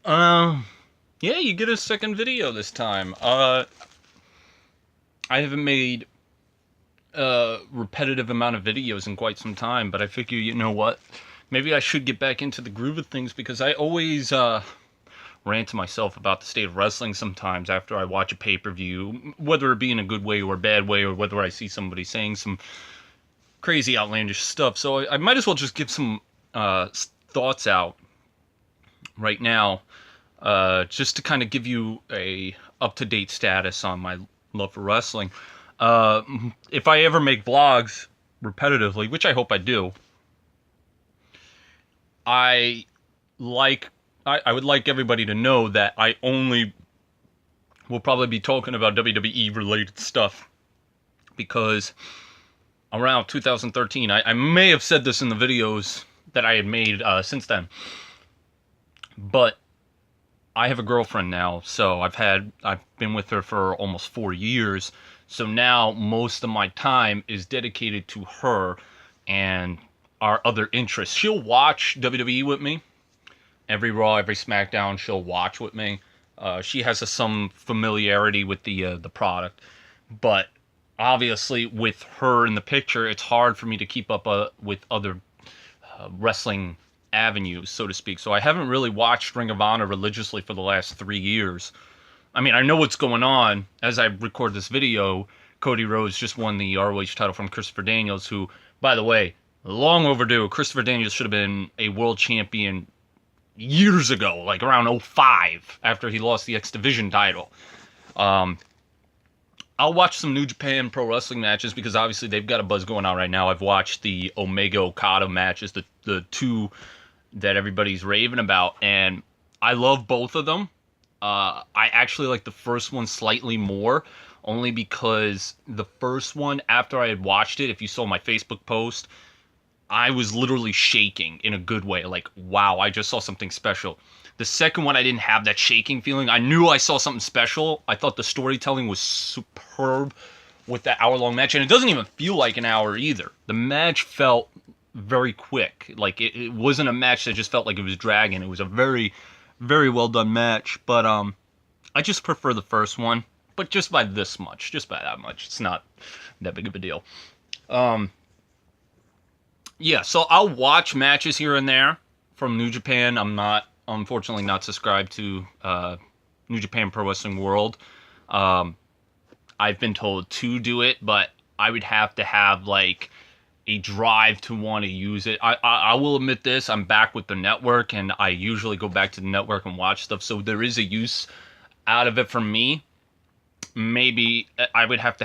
Yeah, you get a second video this time. I haven't made a repetitive amount of videos in quite some time, but I figure, you know what? Maybe I should get back into the groove of things because I always rant to myself about the state of wrestling sometimes after I watch a pay-per-view, whether it be in a good way or a bad way, or whether I see somebody saying some crazy outlandish stuff. So I might as well just give some thoughts out right now, just to kind of give you a up-to-date status on my love for wrestling. Uh, if I ever make vlogs repetitively, which I hope I do, I like I would like everybody to know that I only will probably be talking about WWE related stuff because around 2013, I may have said this in the videos that I had made since then, but I have a girlfriend now, so I've been with her for almost 4 years. So now most of my time is dedicated to her and our other interests. She'll watch WWE with me. Every Raw, every SmackDown, she'll watch with me. She has some familiarity with the product, but obviously with her in the picture, it's hard for me to keep up with other wrestling avenues, so to speak. So I haven't really watched Ring of Honor religiously for the last 3 years. I mean, I know what's going on. As I record this video, Cody Rhodes just won the ROH title from Christopher Daniels, who, by the way, long overdue. Christopher Daniels should have been a world champion years ago, like around '05, after he lost the X Division title. Um, I'll watch some New Japan Pro Wrestling matches because obviously they've got a buzz going on right now. I've watched the Omega Okada matches, the two that everybody's raving about, and I love both of them. I actually like the first one slightly more, only because the first one, after I had watched it, if you saw my Facebook post, I was literally shaking in a good way. Like, wow, I just saw something special. The second one, I didn't have that shaking feeling. I knew I saw something special. I thought the storytelling was superb with that hour-long match, and it doesn't even feel like an hour either. The match felt very quick. Like, it wasn't a match that just felt like it was dragging. It was a very, very well done match, but I just prefer the first one, but just by this much, just by that much. It's not that big of a deal. Um, yeah, so I'll watch matches here and there from New Japan. I'm not, unfortunately, not subscribed to New Japan Pro Wrestling World. Um, I've been told to do it, but I would have to have like a drive to want to use it. I will admit this, I'm back with the network, and I usually go back to the network and watch stuff, so there is a use out of it for me. Maybe I would have to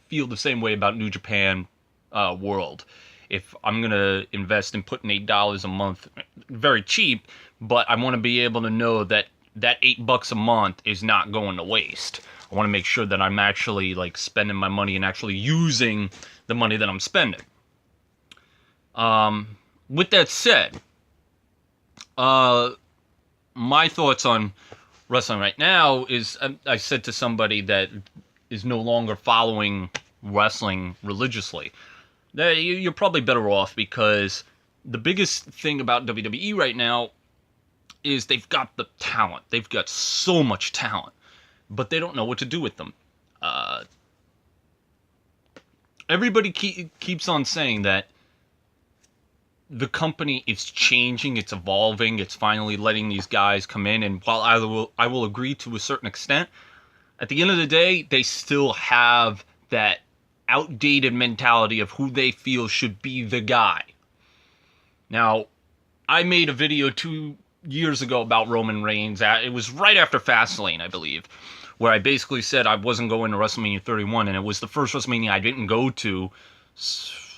feel the same way about New Japan World. If I'm gonna invest in putting $8 a month, very cheap, but I want to be able to know that that $8 a month is not going to waste. I want to make sure that I'm actually like spending my money and actually using the money that I'm spending. With that said, uh, my thoughts on wrestling right now is I said to somebody that is no longer following wrestling religiously that you're probably better off, because the biggest thing about WWE right now is they've got the talent. They've got so much talent, but they don't know what to do with them. Uh, Everybody keeps on saying that the company is changing, it's evolving, it's finally letting these guys come in, and while I will agree to a certain extent, at the end of the day, they still have that outdated mentality of who they feel should be the guy. Now, I made a video 2 years ago about Roman Reigns. It was right after Fastlane, I believe, where I basically said I wasn't going to WrestleMania 31, and it was the first WrestleMania I didn't go to.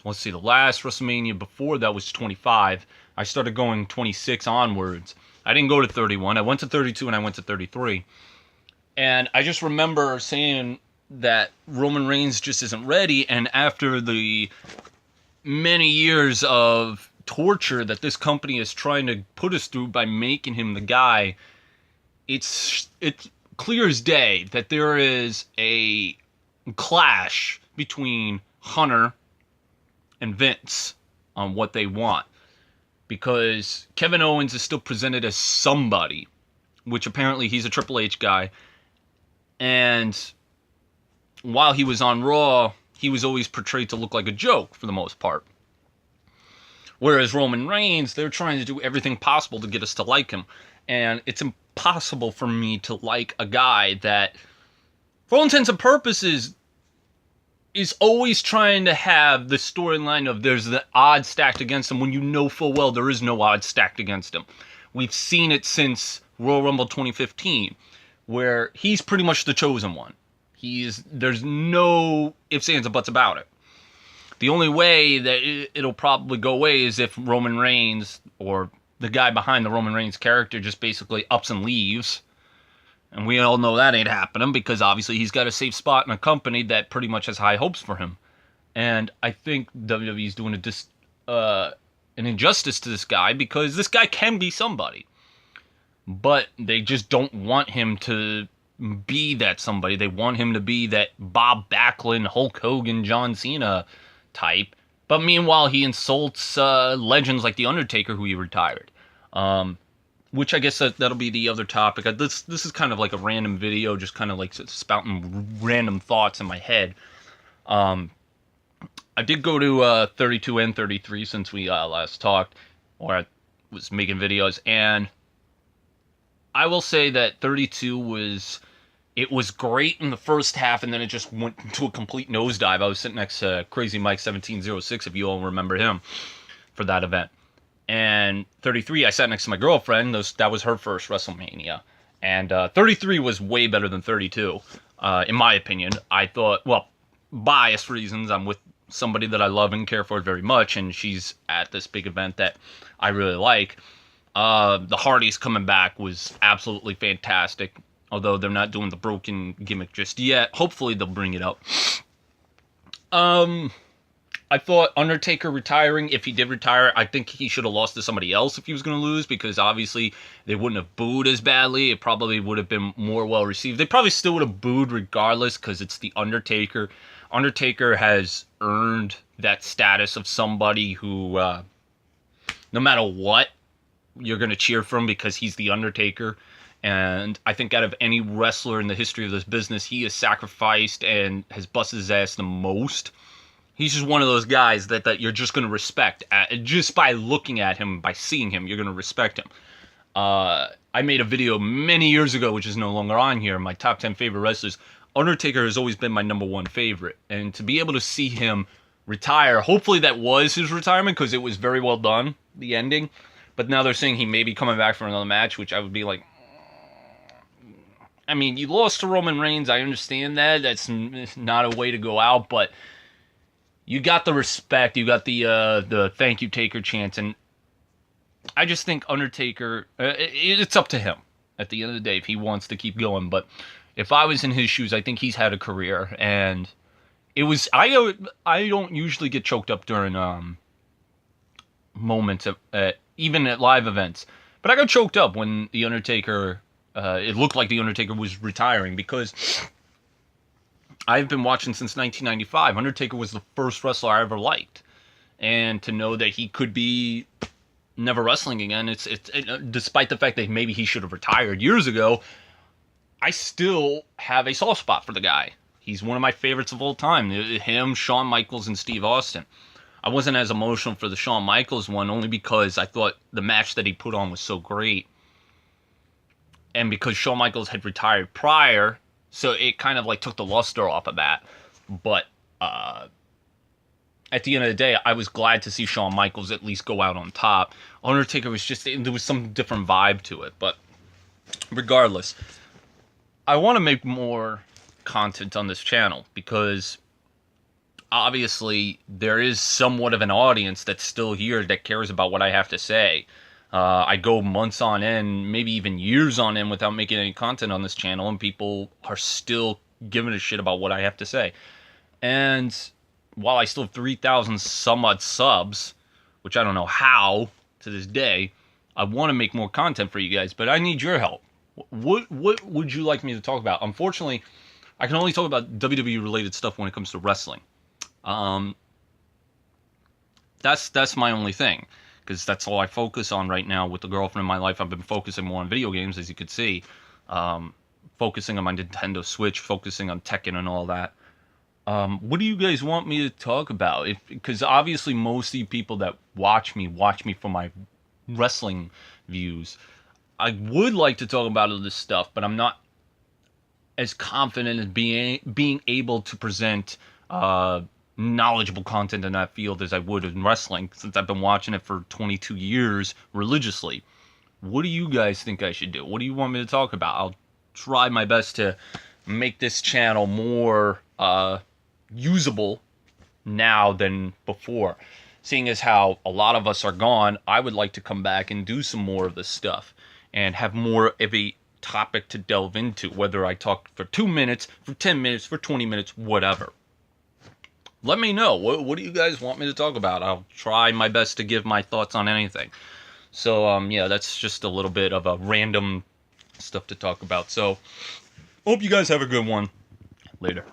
Let's see, the last WrestleMania before that was 25. I started going 26 onwards. I didn't go to 31. I went to 32 and I went to 33. And I just remember saying that Roman Reigns just isn't ready, and after the many years of torture that this company is trying to put us through by making him the guy, it's clear as day that there is a clash between Hunter and Vince on what they want. because Kevin Owens is still presented as somebody, which apparently he's a Triple H guy. And while he was on Raw, he was always portrayed to look like a joke for the most part. Whereas Roman Reigns, they're trying to do everything possible to get us to like him. And it's impossible for me to like a guy that, for all intents and purposes, is always trying to have the storyline of there's the odds stacked against him when you know full well there is no odds stacked against him. We've seen it since Royal Rumble 2015, where he's pretty much the chosen one. There's no ifs, ands, or buts about it. The only way that it'll probably go away is if Roman Reigns, or the guy behind the Roman Reigns character, just basically ups and leaves. And we all know that ain't happening, because obviously he's got a safe spot in a company that pretty much has high hopes for him. And I think WWE's doing an injustice to this guy, because this guy can be somebody. But they just don't want him to be that somebody. They want him to be that Bob Backlund, Hulk Hogan, John Cena type. But meanwhile, he insults legends like The Undertaker, who he retired. Which I guess that'll be the other topic. This is kind of like a random video, just kind of like spouting random thoughts in my head. I did go to 32 and 33 since we last talked, or I was making videos, and I will say that 32 was great in the first half, and then it just went to a complete nosedive. I was sitting next to Crazy Mike 1706, if you all remember him, for that event. And 33, I sat next to my girlfriend. That was her first WrestleMania. And 33 was way better than 32, in my opinion. I thought, well, biased reasons, I'm with somebody that I love and care for very much, and she's at this big event that I really like. The Hardys coming back was absolutely fantastic, although they're not doing the broken gimmick just yet. Hopefully they'll bring it up. I thought Undertaker retiring, if he did retire, I think he should have lost to somebody else if he was going to lose, because obviously they wouldn't have booed as badly. It probably would have been more well received. They probably still would have booed regardless, because it's the Undertaker. Undertaker has earned that status of somebody who, no matter what, you're going to cheer for him because he's the Undertaker. And I think out of any wrestler in the history of this business, he has sacrificed and has busted his ass the most. He's just one of those guys that you're just going to respect. Just by looking at him, by seeing him, you're going to respect him. I made a video many years ago, which is no longer on here, my top 10 favorite wrestlers. Undertaker has always been my number one favorite. And to be able to see him retire, hopefully that was his retirement, because it was very well done, the ending. But now they're saying he may be coming back for another match, which I would be like, I mean, you lost to Roman Reigns. I understand that. That's not a way to go out, but you got the respect. You got the thank you Taker chance. And I just think Undertaker, it's up to him at the end of the day if he wants to keep going. But if I was in his shoes, I think he's had a career. And it was, I don't usually get choked up during moments, even at live events. But I got choked up when The Undertaker, it looked like The Undertaker was retiring, because I've been watching since 1995. Undertaker was the first wrestler I ever liked. And to know that he could be never wrestling again, it's despite the fact that maybe he should have retired years ago, I still have a soft spot for the guy. He's one of my favorites of all time. Him, Shawn Michaels, and Steve Austin. I wasn't as emotional for the Shawn Michaels one, only because I thought the match that he put on was so great. And because Shawn Michaels had retired prior, so it kind of like took the luster off of that. But at the end of the day, I was glad to see Shawn Michaels at least go out on top. Undertaker was just, there was some different vibe to it. But regardless, I want to make more content on this channel, because obviously there is somewhat of an audience that's still here that cares about what I have to say. I go months on end, maybe even years on end without making any content on this channel, and people are still giving a shit about what I have to say. And while I still have 3,000 some odd subs, which I don't know how to this day, I want to make more content for you guys, but I need your help. What would you like me to talk about? Unfortunately, I can only talk about WWE related stuff when it comes to wrestling. That's my only thing. because that's all I focus on right now with the girlfriend in my life. I've been focusing more on video games, as you could see. Focusing on my Nintendo Switch, focusing on Tekken and all that. What do you guys want me to talk about? Because obviously most of you people that watch me for my wrestling views. I would like to talk about all this stuff, but I'm not as confident as being able to present knowledgeable content in that field as I would in wrestling, since I've been watching it for 22 years religiously. What do you guys think I should do? What do you want me to talk about? I'll try my best to make this channel more usable now than before. Seeing as how a lot of us are gone, I would like to come back and do some more of this stuff and have more of a topic to delve into, whether I talk for 2 minutes, for 10 minutes, for 20 minutes, whatever. Let me know. What do you guys want me to talk about? I'll try my best to give my thoughts on anything. So, yeah, that's just a little bit of a random stuff to talk about. So, hope you guys have a good one. Later.